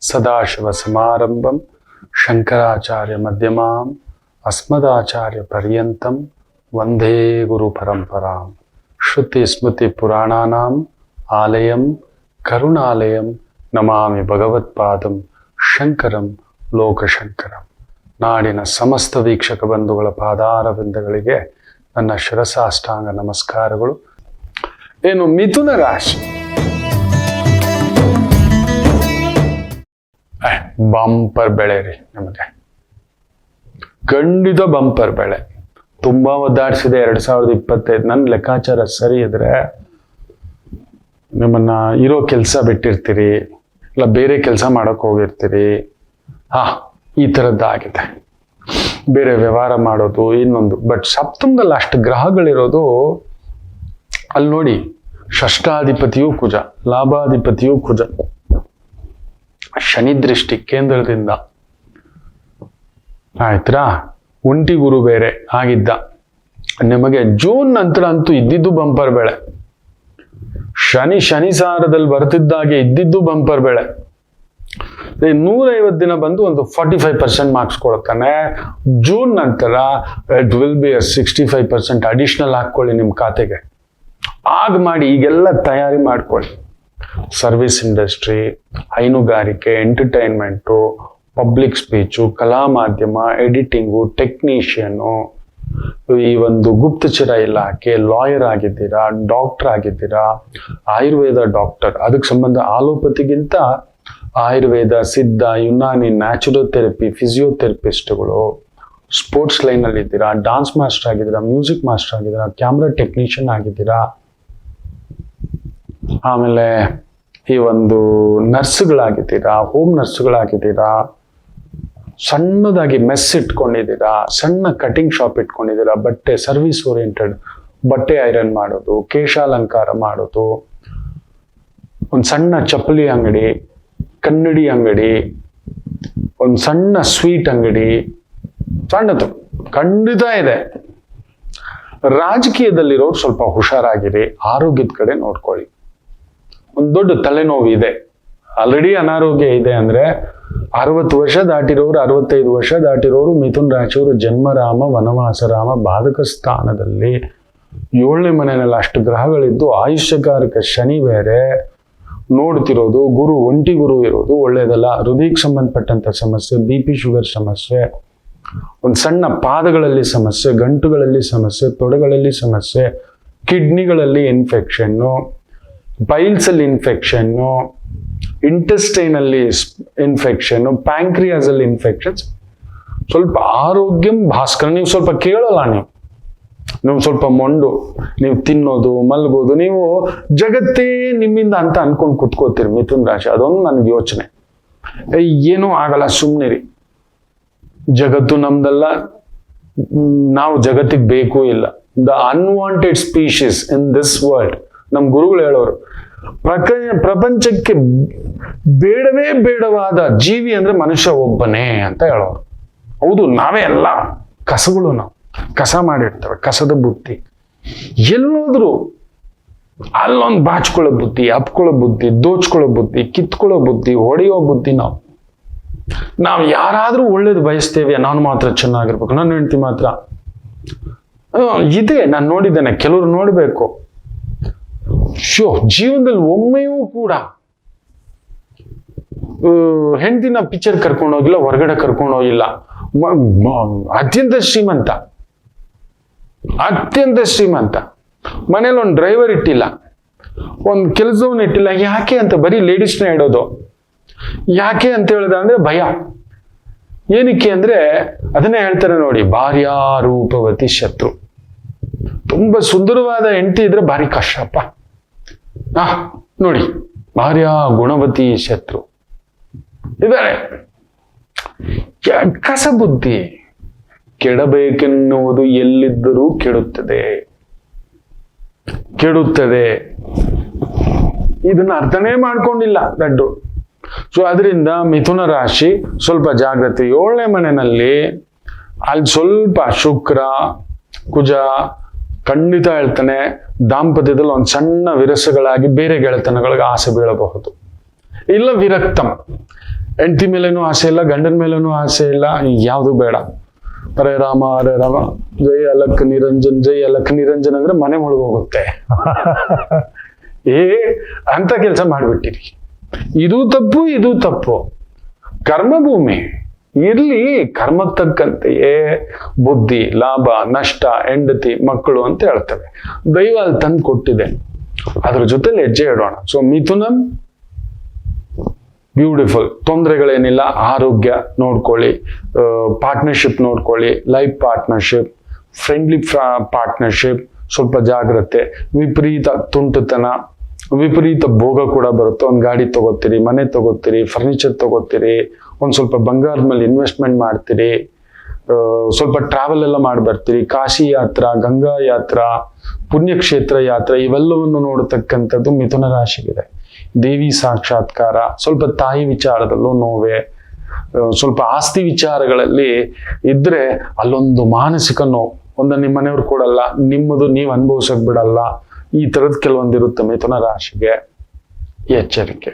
ಸದಾಶಿವಸಮಾರಂಭಂ ಶಂಕರಾಚಾರ್ಯ ಮಧ್ಯಮಾಂ ಅಸ್ಮದಾಚಾರ್ಯ ಪರ್ಯಂತಂ ವಂದೇ ಗುರು ಪರಂಪರಾಂ. ಶ್ರುತಿ ಸ್ಮೃತಿ ಪುರಾಣಾನಾಂ ಆಲಯಂ ಕರುಣಾಲಯಂ ನಮಾಮಿ ಭಗವತ್ಪಾದಂ ಶಂಕರಂ ಲೋಕಶಂಕರಂ. ನಾಡಿನ ಸಮಸ್ತ ವೀಕ್ಷಕ ಬಂಧುಗಳ ಪಾದಾರವಿಂದಗಳಿಗೆ ನನ್ನ ಶಿರಸಾಷ್ಟಾಂಗ ನಮಸ್ಕಾರಗಳು. ಏನು ಮಿಥುನ ರಾಶಿ ಬಂಪರ್ ಬೆಳೆ ರೀ, ನಮಗೆ ಖಂಡಿತ ಬಂಪರ್ ಬೆಳೆ. ತುಂಬಾ ಒದ್ದಾಡಿಸಿದೆ 2025. ನನ್ನ ಲೆಕ್ಕಾಚಾರ ಸರಿ ಇದ್ರೆ ನಿಮ್ಮನ್ನ ಇರೋ ಕೆಲಸ ಬಿಟ್ಟಿರ್ತೀರಿ, ಇಲ್ಲ ಬೇರೆ ಕೆಲಸ ಮಾಡಕ್ ಹೋಗಿರ್ತೀರಿ. ಈ ಥರದ್ದಾಗಿದೆ, ಬೇರೆ ವ್ಯವಹಾರ ಮಾಡೋದು ಇನ್ನೊಂದು. ಬಟ್ ಸಪ್ತಮದಲ್ಲಿ ಅಷ್ಟು ಗ್ರಹಗಳಿರೋದು, ಅಲ್ಲಿ ನೋಡಿ, ಷಷ್ಠಾಧಿಪತಿಯೂ ಕುಜ, ಲಾಭಾಧಿಪತಿಯೂ ಕುಜ, ಶನಿ ದೃಷ್ಟಿ ಕೇಂದ್ರದಿಂದ ಆಯ್ತಾ. ಒಂಟಿ ಗುರು ಬೇರೆ ಆಗಿದ್ದ. ನಿಮಗೆ ಜೂನ್ ನಂತರ ಅಂತೂ ಇದ್ದಿದ್ದು ಬಂಪರ್ ಬೆಳೆ. ಶನಿ ಸಾರದಲ್ಲಿ ಬರ್ತಿದ್ದಾಗೆ ಇದ್ದಿದ್ದು ಬಂಪರ್ ಬೆಳೆ. 150 ದಿನ ಬಂದು ಒಂದು 45% ಮಾರ್ಕ್ಸ್ ಕೊಡ್ತಾನೆ. ಜೂನ್ ನಂತರ ಇಟ್ ವಿಲ್ ಬಿ 65% ಅಡಿಷನಲ್ ಹಾಕೊಳ್ಳಿ ನಿಮ್ಮ ಖಾತೆಗೆ. ಆಗ ಮಾಡಿ, ಈಗೆಲ್ಲ ತಯಾರಿ ಮಾಡ್ಕೊಳ್ಳಿ. ಸರ್ವಿಸ್ ಇಂಡಸ್ಟ್ರಿ, ಹೈನುಗಾರಿಕೆ, ಎಂಟರ್ಟೈನ್ಮೆಂಟು, ಪಬ್ಲಿಕ್ ಸ್ಪೀಚು, ಕಲಾ ಮಾಧ್ಯಮ, ಎಡಿಟಿಂಗು, ಟೆಕ್ನಿಷಿಯನು, ಈ ಒಂದು ಗುಪ್ತಚರ ಇಲಾಖೆ, ಲಾಯರ್ ಆಗಿದ್ದೀರಾ, ಡಾಕ್ಟರ್ ಆಗಿದ್ದೀರಾ, ಆಯುರ್ವೇದ ಡಾಕ್ಟರ್, ಅದಕ್ಕೆ ಸಂಬಂಧ ಆಲೋಪತಿಗಿಂತ ಆಯುರ್ವೇದ, ಸಿದ್ಧ, ಯುನಾನಿ, ನ್ಯಾಚುರೋಥೆರಪಿ, ಫಿಸಿಯೋಥೆರಪಿಸ್ಟ್ಗಳು, ಸ್ಪೋರ್ಟ್ಸ್ ಲೈನಲ್ಲಿ ಇದ್ದೀರಾ, ಡಾನ್ಸ್ ಮಾಸ್ಟರ್ ಆಗಿದ್ದೀರಾ, ಮ್ಯೂಸಿಕ್ ಮಾಸ್ಟರ್ ಆಗಿದ್ದೀರಾ, ಕ್ಯಾಮ್ರಾ ಟೆಕ್ನಿಷಿಯನ್ ಆಗಿದ್ದೀರಾ, ಆಮೇಲೆ ಈ ಒಂದು ನರ್ಸ್ಗಳಾಗಿದ್ದೀರಾ, ಹೋಮ್ ನರ್ಸ್ಗಳಾಗಿದ್ದೀರಾ, ಸಣ್ಣದಾಗಿ ಮೆಸ್ ಇಟ್ಕೊಂಡಿದ್ದೀರಾ, ಸಣ್ಣ ಕಟಿಂಗ್ ಶಾಪ್ ಇಟ್ಕೊಂಡಿದ್ದೀರಾ, ಬಟ್ಟೆ ಸರ್ವಿಸ್ ಓರಿಯೆಂಟೆಡ್, ಬಟ್ಟೆ ಐರನ್ ಮಾಡೋದು, ಕೇಶಾಲಂಕಾರ ಮಾಡೋದು, ಒಂದು ಸಣ್ಣ ಚಪ್ಪಲಿ ಅಂಗಡಿ, ಕನ್ನಡಿ ಅಂಗಡಿ, ಒಂದು ಸಣ್ಣ ಸ್ವೀಟ್ ಅಂಗಡಿ, ಸಣ್ಣದು ಖಂಡಿತ ಇದೆ. ರಾಜಕೀಯದಲ್ಲಿರೋರು ಸ್ವಲ್ಪ ಹುಷಾರಾಗಿರಿ, ಆರೋಗ್ಯದ ಕಡೆ ನೋಡ್ಕೊಳ್ಳಿ. ಒಂದು ದೊಡ್ಡ ತಲೆನೋವು ಇದೆ, ಆಲ್ರೆಡಿ ಅನಾರೋಗ್ಯ ಇದೆ ಅಂದ್ರೆ 60 ವರ್ಷ ದಾಟಿರೋರು, 65 ವರ್ಷ ದಾಟಿರೋರು, ಮಿಥುನ್ ರಾಶಿಯವರು ಜನ್ಮರಾಮ ವನವಾಸರಾಮ ಬಾಧಕ ಸ್ಥಾನದಲ್ಲಿ 7ನೇ ಮನೆಯಲ್ಲಿ ಅಷ್ಟು ಗ್ರಹಗಳಿದ್ದು ಆಯುಷ್ಯಕಾರಕ ಶನಿ ಬೇರೆ ನೋಡ್ತಿರೋದು, ಗುರು ಒಂಟಿ ಗುರು ಇರೋದು ಒಳ್ಳೇದಲ್ಲ. ಹೃದಯಕ್ಕೆ ಸಂಬಂಧಪಟ್ಟಂತ ಸಮಸ್ಯೆ, BP ಶುಗರ್ ಸಮಸ್ಯೆ, ಒಂದು ಸಣ್ಣ ಪಾದಗಳಲ್ಲಿ ಸಮಸ್ಯೆ, ಗಂಟುಗಳಲ್ಲಿ ಸಮಸ್ಯೆ, ತೊಡೆಗಳಲ್ಲಿ ಸಮಸ್ಯೆ, ಕಿಡ್ನಿಗಳಲ್ಲಿ ಇನ್ಫೆಕ್ಷನ್ನು, ಬೈಲ್ಸ್ ಅಲ್ಲಿ ಇನ್ಫೆಕ್ಷನ್ನು, ಇಂಟೆಸ್ಟೈನ್ ಅಲ್ಲಿ ಇನ್ಫೆಕ್ಷನ್ನು, ಪ್ಯಾಂಕ್ರಿಯಾಸ್ ಅಲ್ಲಿ ಇನ್ಫೆಕ್ಷನ್ಸ್. ಸ್ವಲ್ಪ ಆರೋಗ್ಯಂ ಭಾಸ್ಕರ. ನೀವು ಸ್ವಲ್ಪ ಕೇಳಲ್ಲ, ನೀವು ಸ್ವಲ್ಪ ಮೊಂಡು, ನೀವು ತಿನ್ನೋದು, ಮಲಗೋದು, ನೀವು ಜಗತ್ತೇ ನಿಮ್ಮಿಂದ ಅಂತ ಅನ್ಕೊಂಡು ಕುತ್ಕೋತೀರಿ ಮಿಥುನ್ ರಾಶಿ. ಅದೊಂದು ನನಗೆ ಯೋಚನೆ. ಏನೂ ಆಗಲ್ಲ, ಸುಮ್ಮನಿರಿ. ಜಗತ್ತು ನಮ್ದಲ್ಲ, ನಾವು ಜಗತ್ತಿಗೆ ಬೇಕು ಇಲ್ಲ. The unwanted species in this world. ನಮ್ ಗುರುಗಳು ಹೇಳೋರು, ಪ್ರಪಂಚಕ್ಕೆ ಬೇಡವೇ ಬೇಡವಾದ ಜೀವಿ ಅಂದ್ರೆ ಮನುಷ್ಯ ಒಬ್ಬನೇ ಅಂತ ಹೇಳೋರು. ಹೌದು, ನಾವೇ ಎಲ್ಲ ಕಸಗಳು. ನಾವು ಕಸ ಮಾಡಿರ್ತೇವೆ, ಕಸದ ಬುದ್ಧಿ. ಎಲ್ಲೋದ್ರು ಅಲ್ಲೊಂದು ಬಾಚ್ಕೊಳ್ಳೋ ಬುದ್ಧಿ, ಅಪ್ಕೊಳ್ಳೋ ಬುದ್ಧಿ, ದೋಚ್ಕೊಳ್ಳೋ ಬುದ್ಧಿ, ಕಿತ್ಕೊಳ್ಳೋ ಬುದ್ಧಿ, ಹೊಡೆಯೋ ಬುದ್ಧಿ. ನಾವು ಯಾರಾದ್ರೂ ಒಳ್ಳೇದು ಬಯಸ್ತೇವೆ, ನಾನು ಮಾತ್ರ ಚೆನ್ನಾಗಿರ್ಬೇಕು, ನನ್ನ ಹೆಂಡತಿ ಮಾತ್ರ ಇದೆ. ನಾನು ನೋಡಿದ್ದೇನೆ, ಕೆಲವರು ನೋಡ್ಬೇಕು. ಜೀವನದಲ್ಲಿ ಒಮ್ಮೆಯೂ ಕೂಡ ಹೆಂಡತಿನ ಪಿಕ್ಚರ್ ಕರ್ಕೊಂಡೋಗಿಲ್ಲ, ಹೊರಗಡೆ ಕರ್ಕೊಂಡೋಗಿಲ್ಲ. ಅತ್ಯಂತ ಶ್ರೀಮಂತ, ಮನೇಲಿ ಒಂದು ಡ್ರೈವರ್ ಇಟ್ಟಿಲ್ಲ, ಒಂದು ಕೆಲಸವನ್ನ ಇಟ್ಟಿಲ್ಲ. ಯಾಕೆ ಅಂತ ಬರೀ ಲೇಡೀಸ್ನ ಇಡೋದು. ಯಾಕೆ ಅಂತ ಹೇಳಿದ ಅಂದ್ರೆ ಭಯ. ಏನಕ್ಕೆ ಅಂದ್ರೆ ಅದನ್ನೇ ಹೇಳ್ತಾರೆ ನೋಡಿ, ಭಾರ್ಯಾ ರೂಪವತಿ ಶತ್ರು. ತುಂಬಾ ಸುಂದರವಾದ ಹೆಂಡತಿ ಇದ್ರೆ ಭಾರಿ ಕಷ್ಟಪ್ಪ. ನೋಡಿ, ಭಾರ್ಯಾ ಗುಣವತಿ ಶತ್ರು ಇದ್ದಾರೆ. ಕಸಬುದ್ಧಿ. ಕೆಡಬೇಕೆನ್ನುವುದು ಎಲ್ಲಿದ್ದರೂ ಕೆಡುತ್ತದೆ. ಇದನ್ನ ಅರ್ಥನೇ ಮಾಡ್ಕೊಂಡಿಲ್ಲ ದಡ್ಡು. ಸೊ ಅದರಿಂದ ಮಿಥುನ ರಾಶಿ ಸ್ವಲ್ಪ ಜಾಗೃತಿ. 7ನೇ ಮನೆಯಲ್ಲಿ ಅಲ್ಲಿ ಸ್ವಲ್ಪ ಶುಕ್ರ ಕುಜ ಖಂಡಿತ ಹೇಳ್ತಾನೆ, ದಾಂಪತ್ಯದಲ್ಲಿ ಒಂದು ಸಣ್ಣ ವಿರಸಗಳಾಗಿ ಬೇರೆ ಗೆಳೆತನಗಳಿಗೆ ಆಸೆ ಬೀಳಬಹುದು. ಇಲ್ಲ ವಿರಕ್ತಂ, ಹೆಂಡತಿ ಮೇಲೇನೂ ಆಸೆ ಇಲ್ಲ, ಗಂಡನ ಮೇಲೇನೂ ಆಸೆ ಇಲ್ಲ, ಯಾವುದು ಬೇಡ. ಹರೇ ರಾಮ ಹರೇ ರಾಮ, ಜೈ ಅಲಕ್ ನಿರಂಜನ್, ಜೈ ಅಲಕ್ ನಿರಂಜನ್ ಅಂದ್ರೆ ಮನೆ ಮುಳುಗೋಗುತ್ತೆ. ಅಂತ ಕೆಲಸ ಮಾಡ್ಬಿಟ್ಟಿರಿ. ಇದು ತಪ್ಪು, ಇದು ತಪ್ಪು. ಕರ್ಮಭೂಮಿ ಇರ್ಲಿ, ಕರ್ಮಕ್ಕೆ ತಕ್ಕಂತೆಯೇ ಬುದ್ಧಿ, ಲಾಭ, ನಷ್ಟ, ಹೆಂಡತಿ, ಮಕ್ಕಳು ಅಂತ ಹೇಳ್ತವೆ. ದೈವ ಅಲ್ಲಿ ತಂದು ಕೊಟ್ಟಿದೆ, ಅದ್ರ ಜೊತೆಲಿ ಹೆಜ್ಜೆ ಇಡೋಣ. ಸೊ ಮಿಥುನನ್ ಬ್ಯೂಟಿಫುಲ್, ತೊಂದರೆಗಳೇನಿಲ್ಲ. ಆರೋಗ್ಯ ನೋಡ್ಕೊಳ್ಳಿ, ಪಾರ್ಟ್ನರ್ಶಿಪ್ ನೋಡ್ಕೊಳ್ಳಿ, ಲೈಫ್ ಪಾರ್ಟ್ನರ್ಶಿಪ್, ಫ್ರೆಂಡ್ಲಿ ಪಾರ್ಟ್ನರ್ಶಿಪ್, ಸ್ವಲ್ಪ ಜಾಗ್ರತೆ. ವಿಪರೀತ ತುಂಟತನ, ವಿಪರೀತ ಭೋಗ ಕೂಡ ಬರುತ್ತೆ. ಒಂದು ಗಾಡಿ ತಗೋತೀರಿ, ಮನೆ ತಗೋತೀರಿ, ಫರ್ನಿಚರ್ ತಗೋತೀರಿ, ಒಂದು ಸ್ವಲ್ಪ ಬಂಗಾರದ ಮೇಲೆ ಇನ್ವೆಸ್ಟ್ಮೆಂಟ್ ಮಾಡ್ತೀರಿ, ಸ್ವಲ್ಪ ಟ್ರಾವೆಲ್ ಎಲ್ಲ ಮಾಡಿ ಬರ್ತೀರಿ. ಕಾಶಿ ಯಾತ್ರಾ, ಗಂಗಾ ಯಾತ್ರಾ, ಪುಣ್ಯಕ್ಷೇತ್ರ ಯಾತ್ರೆ, ಇವೆಲ್ಲವನ್ನು ನೋಡತಕ್ಕಂಥದ್ದು ಮಿಥುನ ರಾಶಿಗಿದೆ. ದೇವಿ ಸಾಕ್ಷಾತ್ಕಾರ, ಸ್ವಲ್ಪ ತಾಯಿ ವಿಚಾರದಲ್ಲೂ ನೋವೇ, ಸ್ವಲ್ಪ ಆಸ್ತಿ ವಿಚಾರಗಳಲ್ಲಿ ಇದ್ರೆ ಅಲ್ಲೊಂದು ಮಾನಸಿಕ ನೋವು, ಒಂದು ನಿಮ್ಮ ಮನೆಯವ್ರು ಕೊಡಲ್ಲ, ನಿಮ್ಮದು ನೀವು ಅನುಭವಿಸಕ್ ಬಿಡಲ್ಲ. ಈ ತರದ್ ಕೆಲವೊಂದಿರುತ್ತೆ ಮಿಥುನ ರಾಶಿಗೆ. ಎಚ್ಚರಿಕೆ.